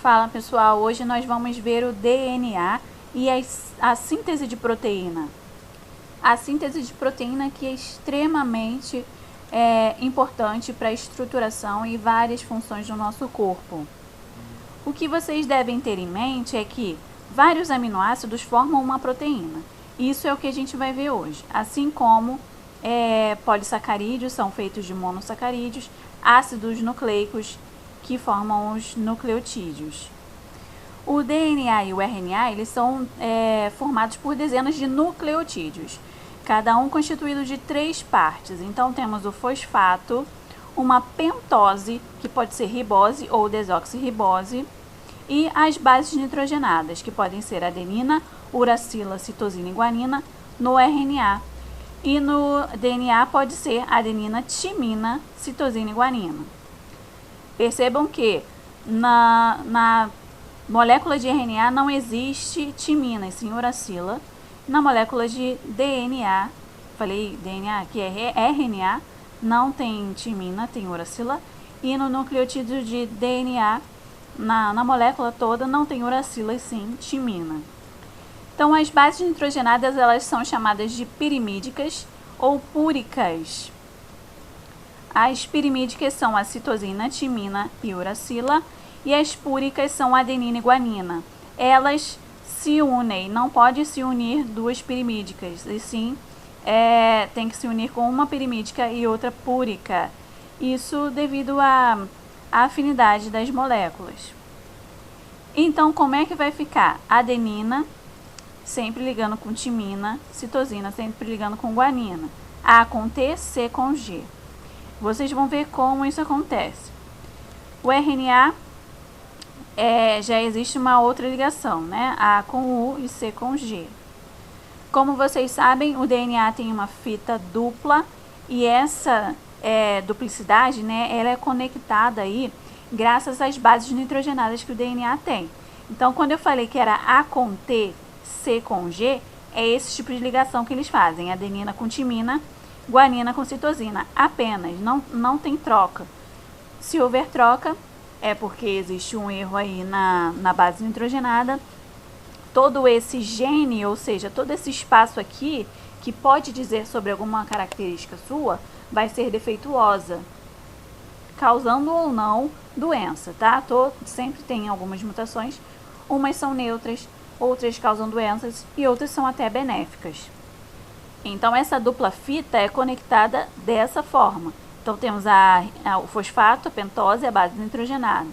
Fala pessoal, hoje nós vamos ver o DNA e a síntese de proteína. A síntese de proteína que é extremamente importante para a estruturação e várias funções do nosso corpo. O que vocês devem ter em mente é que vários aminoácidos formam uma proteína. Isso é o que a gente vai ver hoje, assim como polissacarídeos são feitos de monossacarídeos, ácidos nucleicos que formam os nucleotídeos. O DNA e o RNA eles são formados por dezenas de nucleotídeos, cada um constituído de 3 partes. Então temos o fosfato, uma pentose, que pode ser ribose ou desoxirribose, e as bases nitrogenadas, que podem ser adenina, uracila, citosina e guanina, no RNA. E no DNA pode ser adenina, timina, citosina e guanina. Percebam que na molécula de RNA não existe timina, e sim uracila. Na molécula de DNA, falei DNA, que é RNA, não tem timina, tem uracila. E no nucleotídeo de DNA, na molécula toda, não tem uracila, e sim timina. Então, as bases nitrogenadas elas são chamadas de pirimídicas ou púricas. As pirimídicas são a citosina, timina e uracila, e as púricas são adenina e guanina. Elas se unem, não pode se unir duas pirimídicas, e sim tem que se unir com uma pirimídica e outra púrica. Isso devido à afinidade das moléculas. Então, como é que vai ficar? Adenina sempre ligando com timina, citosina sempre ligando com guanina. A com T, C com G. Vocês vão ver como isso acontece. O RNA já existe uma outra ligação, né? A com U e C com G. Como vocês sabem, o DNA tem uma fita dupla e essa duplicidade, né? Ela é conectada aí graças às bases nitrogenadas que o DNA tem. Então, quando eu falei que era A com T, C com G, é esse tipo de ligação que eles fazem. Adenina com timina, guanina com citosina, apenas, não tem troca. Se houver troca, é porque existe um erro aí na base nitrogenada. Todo esse gene, ou seja, todo esse espaço aqui, que pode dizer sobre alguma característica sua, vai ser defeituosa, causando ou não doença, tá? Sempre tem algumas mutações, umas são neutras, outras causam doenças e outras são até benéficas. Então, essa dupla fita é conectada dessa forma. Então, temos o fosfato, a pentose e a base nitrogenada.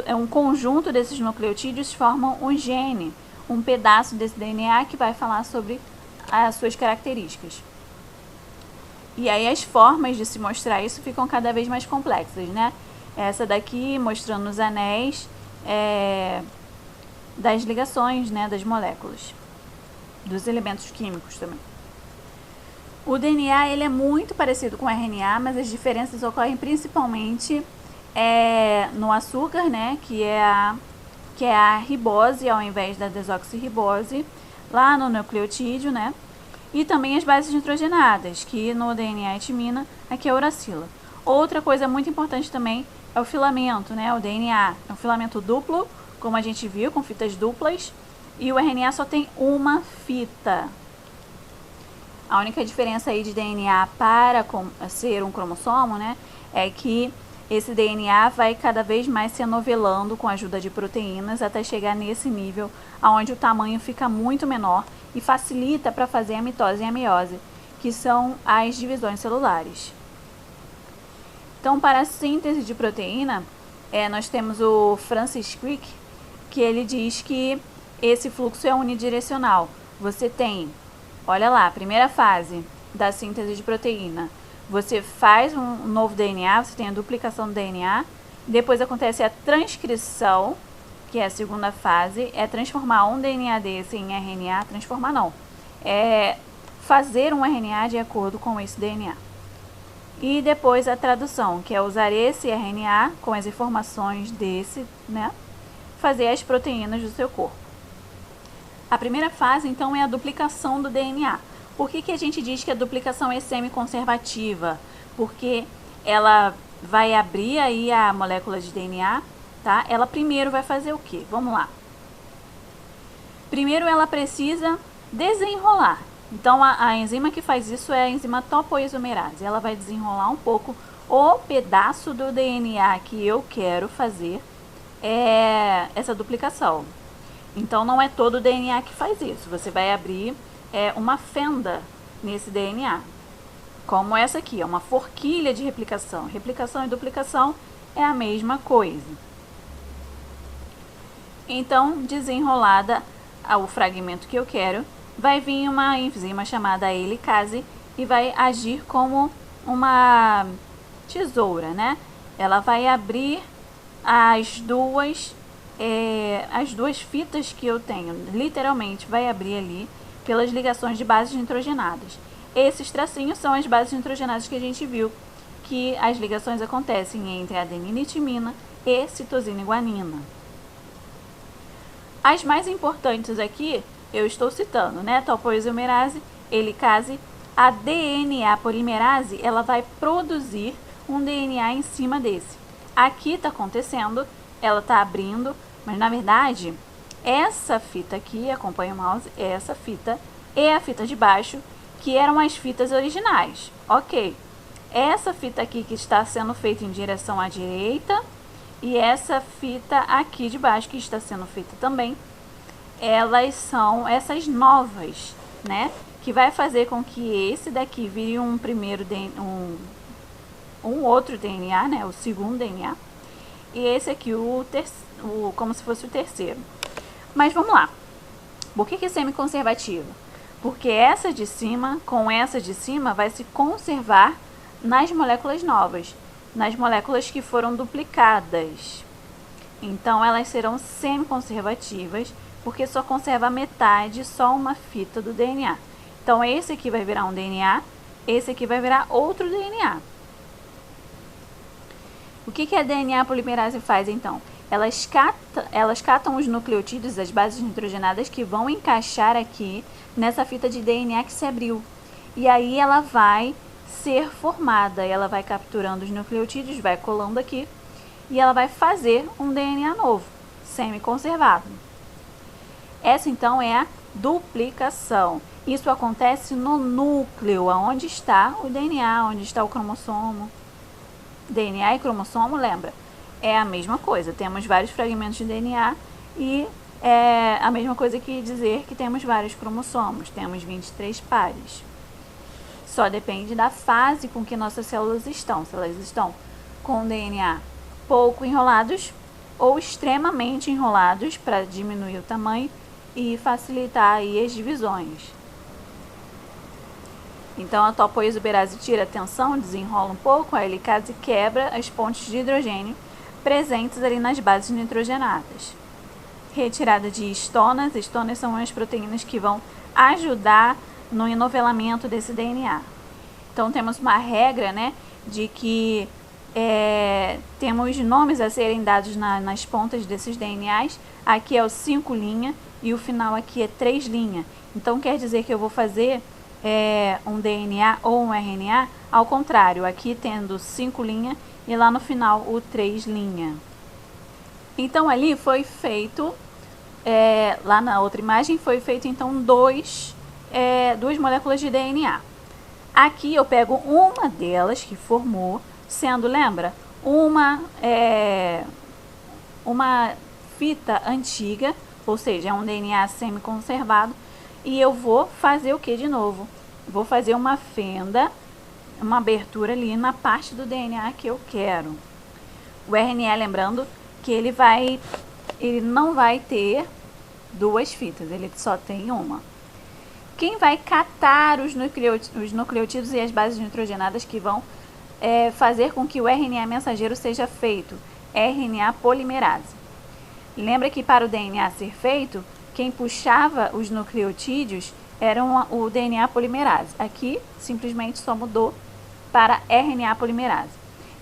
Um conjunto desses nucleotídeos formam um gene, um pedaço desse DNA que vai falar sobre as suas características. E aí, as formas de se mostrar isso ficam cada vez mais complexas, né? Essa daqui mostrando os anéis das ligações, né, das moléculas, dos elementos químicos também. O DNA ele é muito parecido com o RNA, mas as diferenças ocorrem principalmente no açúcar, né, que é a ribose ao invés da desoxirribose, lá no nucleotídeo, né, e também as bases nitrogenadas, que no DNA é timina, aqui é uracila. Outra coisa muito importante também é o filamento, né, o DNA é um filamento duplo, como a gente viu, com fitas duplas, e o RNA só tem uma fita. A única diferença aí de DNA para ser um cromossomo, né, é que esse DNA vai cada vez mais se anovelando com a ajuda de proteínas até chegar nesse nível onde o tamanho fica muito menor e facilita para fazer a mitose e a meiose, que são as divisões celulares. Então, para a síntese de proteína, nós temos o Francis Crick, que ele diz que esse fluxo é unidirecional. Você tem, olha lá, a primeira fase da síntese de proteína. Você faz um novo DNA, você tem a duplicação do DNA, depois acontece a transcrição, que é a segunda fase, é transformar um DNA desse em RNA, transformar não, é fazer um RNA de acordo com esse DNA. E depois a tradução, que é usar esse RNA com as informações desse, né, fazer as proteínas do seu corpo. A primeira fase, então, é a duplicação do DNA. Por que a gente diz que a duplicação é semiconservativa? Porque ela vai abrir aí a molécula de DNA tá? Ela primeiro vai fazer o quê? Vamos lá. Primeiro ela precisa desenrolar. Então a enzima que faz isso é a enzima topoisomerase. Ela vai desenrolar um pouco o pedaço do DNA que eu quero fazer essa duplicação. Então não é todo o DNA que faz isso. Você vai abrir uma fenda nesse DNA. Como essa aqui, é uma forquilha de replicação. Replicação e duplicação é a mesma coisa. Então, desenrolada o fragmento que eu quero, vai vir uma enzima chamada helicase e vai agir como uma tesoura, né? Ela vai abrir as duas fitas que eu tenho, literalmente vai abrir ali pelas ligações de bases nitrogenadas. Esses tracinhos são as bases nitrogenadas que a gente viu, que as ligações acontecem entre adenina e timina e citosina e guanina. As mais importantes aqui, eu estou citando, né? Topoisomerase, helicase, a DNA polimerase, ela vai produzir um DNA em cima desse. Aqui está acontecendo, ela está abrindo, mas na verdade, essa fita aqui, acompanha o mouse, essa fita é a fita de baixo, que eram as fitas originais. Ok, essa fita aqui que está sendo feita em direção à direita e essa fita aqui de baixo que está sendo feita também, elas são essas novas, né? Que vai fazer com que esse daqui vire um outro DNA, né? O segundo DNA. E esse aqui como se fosse o terceiro. Mas vamos lá. Por que é semiconservativa? Porque essa de cima com essa de cima vai se conservar nas moléculas novas, nas moléculas que foram duplicadas. Então elas serão semiconservativas, porque só conserva metade, só uma fita do DNA. Então esse aqui vai virar um DNA, esse aqui vai virar outro DNA. O que a DNA polimerase faz então? Elas catam os nucleotídeos, as bases nitrogenadas que vão encaixar aqui nessa fita de DNA que se abriu. E aí ela vai ser formada, ela vai capturando os nucleotídeos, vai colando aqui e ela vai fazer um DNA novo, semi-conservado. Essa então é a duplicação. Isso acontece no núcleo, onde está o DNA, onde está o cromossomo. DNA e cromossomo, lembra? É a mesma coisa, temos vários fragmentos de DNA e é a mesma coisa que dizer que temos vários cromossomos, temos 23 pares. Só depende da fase com que nossas células estão, se elas estão com DNA pouco enrolados ou extremamente enrolados para diminuir o tamanho e facilitar aí as divisões. Então a topoisomerase tira a tensão, desenrola um pouco, a helicase quebra as pontes de hidrogênio presentes ali nas bases nitrogenadas. Retirada de histonas. Histonas são as proteínas que vão ajudar no enovelamento desse DNA. Então temos uma regra, né, de que temos nomes a serem dados nas pontas desses DNAs. Aqui é o 5' e o final aqui é 3'. Então quer dizer que eu vou fazer um DNA ou um RNA ao contrário, aqui tendo 5' e lá no final o 3'. Então ali foi feito, lá na outra imagem foi feito então duas moléculas de DNA. Aqui eu pego uma delas que formou, sendo, lembra, uma fita antiga, ou seja, é um DNA semi-conservado, e eu vou fazer o que de novo? Vou fazer uma fenda, uma abertura ali na parte do DNA que eu quero. O RNA, lembrando que ele não vai ter duas fitas, ele só tem uma. Quem vai catar os nucleotídeos e as bases nitrogenadas que vão fazer com que o RNA mensageiro seja feito? RNA polimerase. Lembra que para o DNA ser feito, quem puxava os nucleotídeos era o DNA polimerase. Aqui, simplesmente só mudou para RNA polimerase.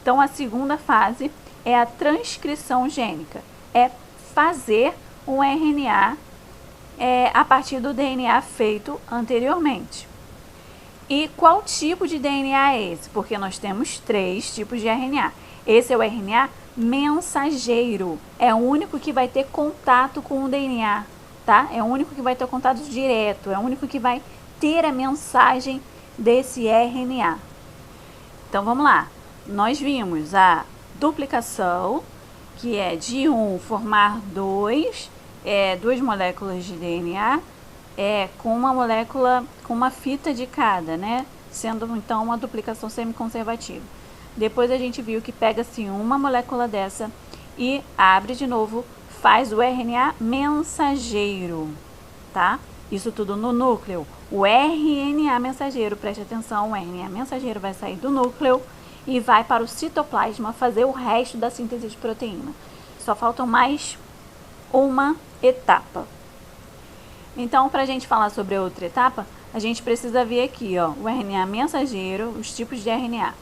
Então, a segunda fase é a transcrição gênica. É fazer um RNA a partir do DNA feito anteriormente. E qual tipo de DNA é esse? Porque nós temos 3 tipos de RNA. Esse é o RNA mensageiro. É o único que vai ter contato com o DNA, tá? É o único que vai ter contato direto, é o único que vai ter a mensagem desse RNA. Então vamos lá. Nós vimos a duplicação, que é de um formar duas moléculas de DNA, com uma molécula, com uma fita de cada, né? Sendo então uma duplicação semiconservativa. Depois a gente viu que pega-se uma molécula dessa e abre de novo, faz o RNA mensageiro, tá? Isso tudo no núcleo. O RNA mensageiro, preste atenção, o RNA mensageiro vai sair do núcleo e vai para o citoplasma fazer o resto da síntese de proteína. Só faltam mais uma etapa. Então, para a gente falar sobre a outra etapa, a gente precisa ver aqui, ó, o RNA mensageiro, os tipos de RNA.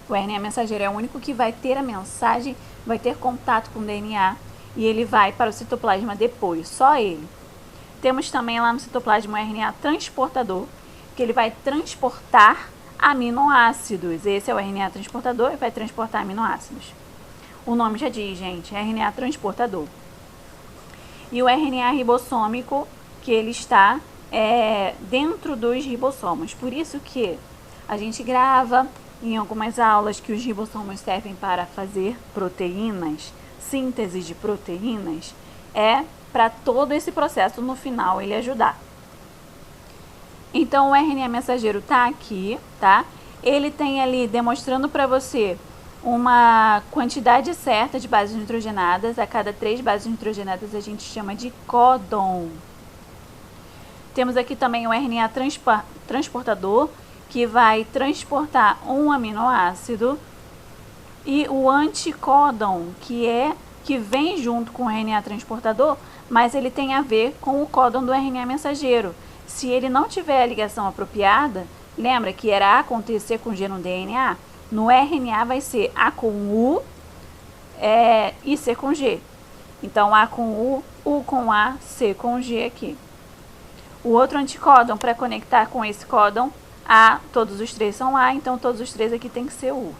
O RNA mensageiro é o único que vai ter a mensagem, vai ter contato com o DNA e ele vai para o citoplasma depois, só ele. Temos também lá no citoplasma o RNA transportador, que ele vai transportar aminoácidos. Esse é o RNA transportador e vai transportar aminoácidos. O nome já diz, gente, RNA transportador. E o RNA ribossômico, que ele está dentro dos ribossomos. Por isso que a gente grava em algumas aulas que os ribossomos servem para fazer proteínas, síntese de proteínas, para todo esse processo no final ele ajudar. Então o RNA mensageiro está aqui, tá? Ele tem ali demonstrando para você uma quantidade certa de bases nitrogenadas. A cada 3 bases nitrogenadas a gente chama de códon. Temos aqui também o RNA transportador, que vai transportar um aminoácido, e o anticódon, que vem junto com o RNA transportador, mas ele tem a ver com o códon do RNA mensageiro. Se ele não tiver a ligação apropriada, lembra que era A com T, C com G no DNA? No RNA vai ser A com U e C com G. Então, A com U com A, C com G aqui. O outro anticódon, para conectar com esse códon, todos os 3 são A, então todos os 3 aqui tem que ser U.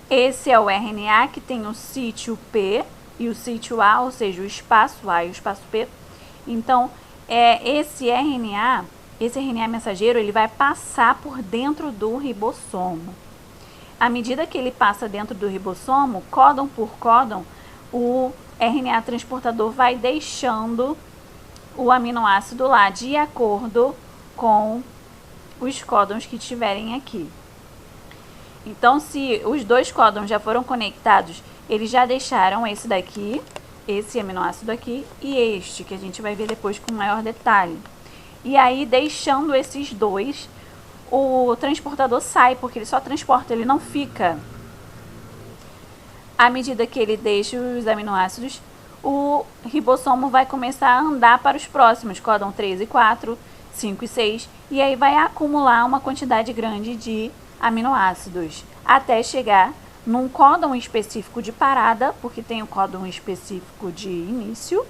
Esse é o RNA que tem o sítio P e o sítio A, ou seja, o espaço A e o espaço P. Então, esse RNA mensageiro, ele vai passar por dentro do ribossomo. À medida que ele passa dentro do ribossomo, códon por códon, o RNA transportador vai deixando o aminoácido lá, de acordo com os códons que tiverem aqui. Então, se os 2 códons já foram conectados, eles já deixaram esse daqui, esse aminoácido aqui, e este, que a gente vai ver depois com maior detalhe. E aí, deixando esses 2, o transportador sai, porque ele só transporta, ele não fica. À medida que ele deixa os aminoácidos, o ribossomo vai começar a andar para os próximos, códon 3 e 4, 5 e 6, e aí vai acumular uma quantidade grande de aminoácidos, até chegar num códon específico de parada, porque tem o códon específico de início,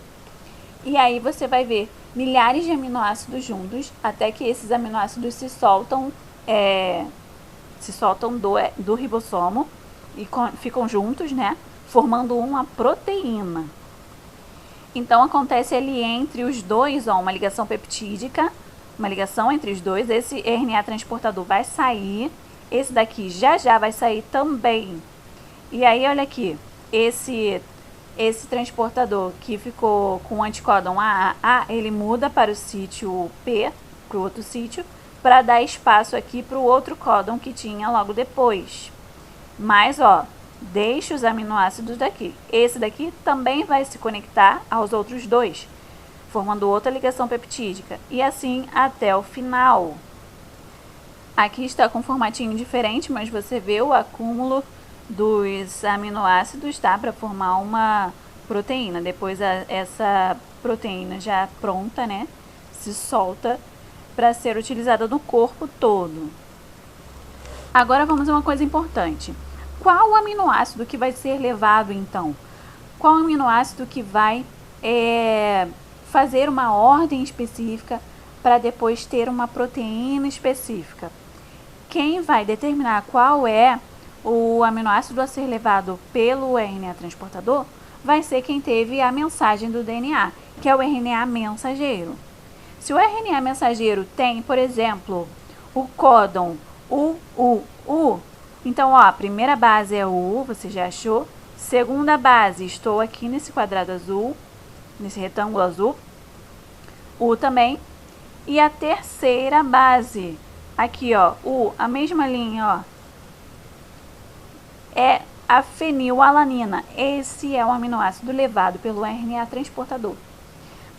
e aí você vai ver milhares de aminoácidos juntos, até que esses aminoácidos se soltam do ribossomo e ficam juntos, né, formando uma proteína. Então, acontece ali entre os 2, uma ligação peptídica, uma ligação entre os 2. Esse RNA transportador vai sair, esse daqui já vai sair também. E aí, olha aqui, esse transportador que ficou com o anticódon AA, ele muda para o sítio P, para o outro sítio, para dar espaço aqui para o outro códon que tinha logo depois. Mas, deixa os aminoácidos daqui. Esse daqui também vai se conectar aos outros 2, formando outra ligação peptídica. E assim até o final. Aqui está com um formatinho diferente, mas você vê o acúmulo dos aminoácidos, tá? Para formar uma proteína. Depois essa proteína já pronta, né? Se solta para ser utilizada no corpo todo. Agora vamos a uma coisa importante. Qual o aminoácido que vai ser levado, então? Qual aminoácido que vai fazer uma ordem específica para depois ter uma proteína específica? Quem vai determinar qual é o aminoácido a ser levado pelo RNA transportador vai ser quem teve a mensagem do DNA, que é o RNA mensageiro. Se o RNA mensageiro tem, por exemplo, o códon U, então, ó, a primeira base é o U, você já achou. Segunda base, estou aqui nesse quadrado azul, nesse retângulo azul, U também. E a terceira base, aqui, ó, U, a mesma linha, ó, é a fenilalanina. Esse é o aminoácido levado pelo RNA transportador,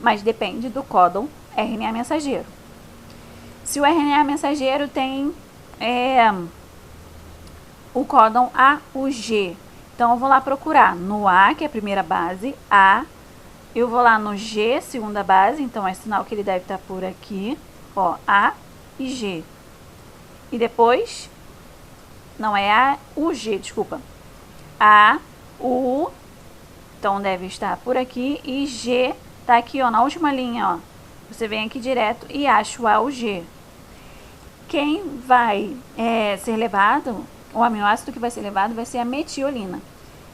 mas depende do códon RNA mensageiro. Se o RNA mensageiro tem o códon AUG, então eu vou lá procurar no A, que é a primeira base, A, eu vou lá no G, segunda base, então é sinal que ele deve estar por aqui, ó, A e G. E depois, não é A, U, G, desculpa. A, U, então deve estar por aqui, e G tá aqui, ó, na última linha, ó. Você vem aqui direto e acha o A, U, G. Quem vai ser levado, o aminoácido que vai ser levado vai ser a metiolina.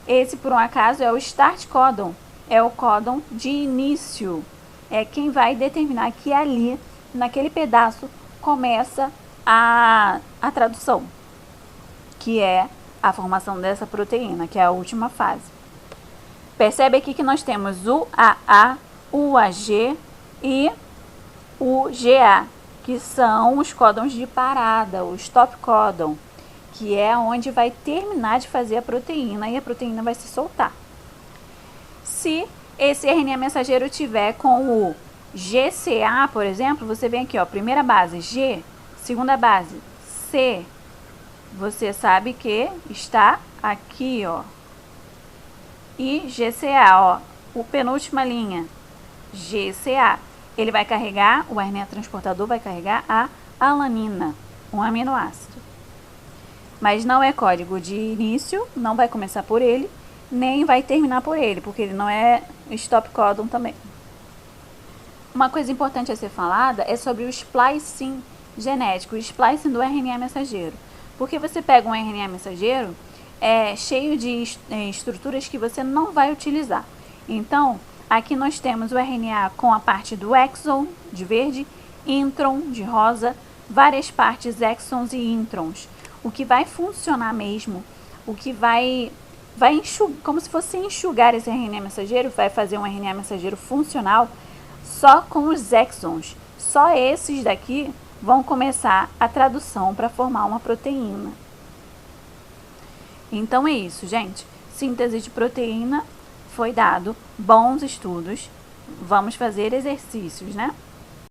Esse, por um acaso, é o start códon, é o códon de início. É quem vai determinar que ali, naquele pedaço, começa a tradução, que é a formação dessa proteína, que é a última fase. Percebe aqui que nós temos o AA, o AG e o GA, que são os códons de parada, o stop códon, que é onde vai terminar de fazer a proteína e a proteína vai se soltar. Se esse RNA mensageiro tiver com o GCA, por exemplo, você vem aqui, ó, primeira base G, segunda base C, você sabe que está aqui, ó, e GCA, ó, o penúltima linha, GCA, ele vai carregar, o RNA transportador vai carregar a alanina, um aminoácido. Mas não é código de início, não vai começar por ele, nem vai terminar por ele, porque ele não é stop códon também. Uma coisa importante a ser falada é sobre o splicing genético, o splicing do RNA mensageiro. Porque você pega um RNA mensageiro cheio de estruturas que você não vai utilizar. Então, aqui nós temos o RNA com a parte do exon, de verde, intron, de rosa, várias partes exons e introns. O que vai funcionar mesmo, o que vai enxugar, como se fosse enxugar esse RNA mensageiro, vai fazer um RNA mensageiro funcional só com os exons. Só esses daqui vão começar a tradução para formar uma proteína. Então é isso, gente. Síntese de proteína foi dado, bons estudos. Vamos fazer exercícios, né?